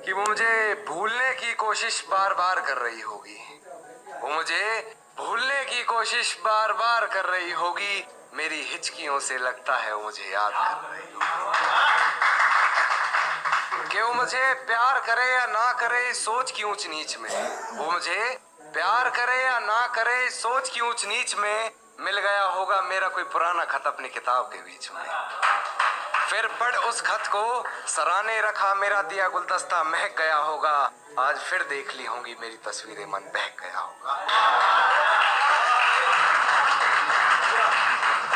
कि वो मुझे भूलने की कोशिश बार बार कर रही होगी। वो मुझे भूलने की कोशिश बार बार कर रही होगी। मेरी हिचकियों से लगता है वो मुझे याद कर रही होगी। कि वो मुझे प्यार करे या ना करे सोच की ऊंच नीच में, वो मुझे प्यार करे या ना करे सोच की ऊंच नीच में मिल गया होगा मेरा कोई पुराना खत अपनी किताब के बीच में। फिर पढ़ उस खत को सराहने रखा मेरा दिया गुलदस्ता महक गया होगा। आज फिर देख ली होंगी मेरी तस्वीरें मन बहक गया होगा।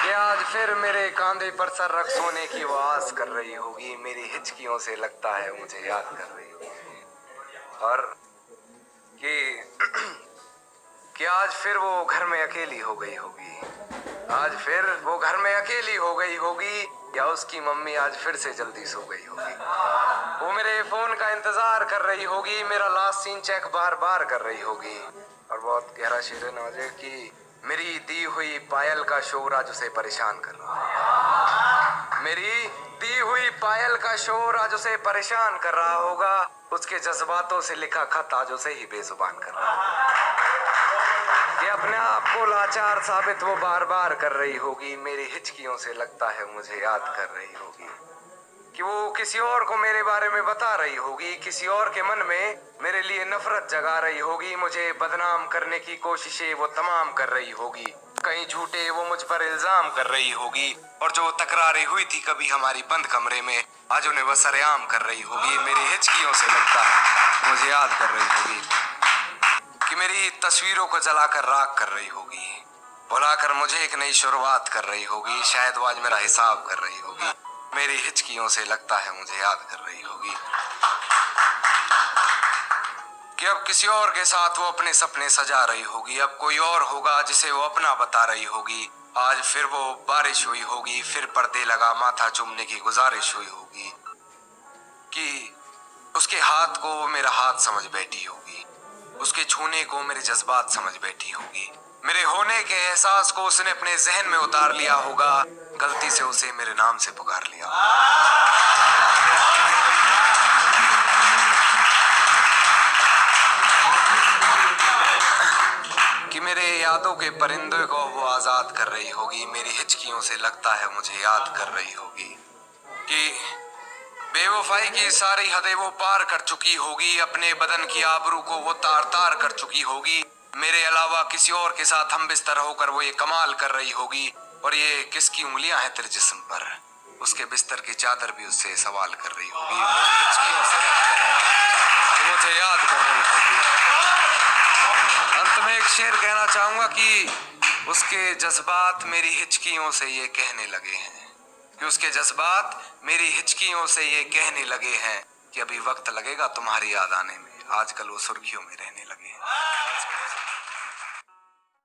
कि आज फिर मेरे कांधे पर सर रख सोने की वो आस कर रही होगी। मेरी हिचकियों से लगता है मुझे याद कर रही होगी। और कि आज फिर वो घर में अकेली हो गई होगी। आज फिर वो घर में अकेली हो गई होगी या उसकी मम्मी आज फिर से जल्दी सो गई होगी। वो मेरे फोन का इंतजार कर रही होगी, मेरा लास्ट सीन चेक बार बार कर रही होगी। और बहुत गहरा शेर है नवाजे कि मेरी दी हुई पायल का शोर आज उसे परेशान कर रहा है। मेरी दी हुई पायल का शोर आज उसे परेशान कर रहा होगा। उसके जज्बातों से लिखा खत आज उसे ही बेजुबान कर रहा है। कि अपने आप को लाचार साबित वो बार बार कर रही होगी। मेरी हिचकियों से लगता है मुझे याद कर रही होगी। कि वो किसी और को मेरे बारे में बता रही होगी, किसी और के मन में मेरे लिए नफरत जगा रही होगी। मुझे बदनाम करने की कोशिशें वो तमाम कर रही होगी। कहीं झूठे वो मुझ पर इल्जाम कर रही होगी। और जो तकरारें हुई थी कभी हमारी बंद कमरे में आज उन्हें वो सरेआम कर रही होगी। मेरी हिचकियों से लगता है मुझे याद कर रही होगी। कि मेरी तस्वीरों को जलाकर राख कर रही होगी, बुलाकर मुझे एक नई शुरुआत कर रही होगी। शायद वो आज मेरा हिसाब कर रही होगी। मेरी हिचकियों से लगता है मुझे याद कर रही होगी। कि अब किसी और के साथ वो अपने सपने सजा रही होगी। अब कोई और होगा जिसे वो अपना बता रही होगी। आज फिर वो बारिश हुई होगी, फिर पर्दे लगा माथा चूमने की गुजारिश हुई होगी। कि उसके हाथ को वो मेरा हाथ समझ बैठी होगी, उसके छूने को मेरे जज्बात समझ बैठी होगी। मेरे होने के एहसास को उसने अपने जहन में उतार लिया होगा। गलती से उसे मेरे नाम से पुकार लिया। कि मेरे यादों के परिंदे को वो आजाद कर रही होगी। मेरी हिचकियों से लगता है मुझे याद कर रही होगी। कि बेवफाई की सारी हदें वो पार कर चुकी होगी। अपने बदन की आबरू को वो तार तार कर चुकी होगी। मेरे अलावा किसी और के साथ हम बिस्तर होकर वो ये कमाल कर रही होगी। और ये किसकी उंगलियां हैं तेरे जिस्म पर, उसके बिस्तर की चादर भी उससे सवाल कर रही होगी। मेरी हिचकियों से वो मुझे याद कर रही होगी। अंत में एक शेर कहना चाहूंगा कि उसके जज्बात मेरी हिचकियों से ये कहने लगे हैं, कि उसके जज्बात मेरी हिचकियों से ये कहने लगे हैं कि अभी वक्त लगेगा तुम्हारी याद आने में। आजकल वो सुर्खियों में रहने लगे हैं।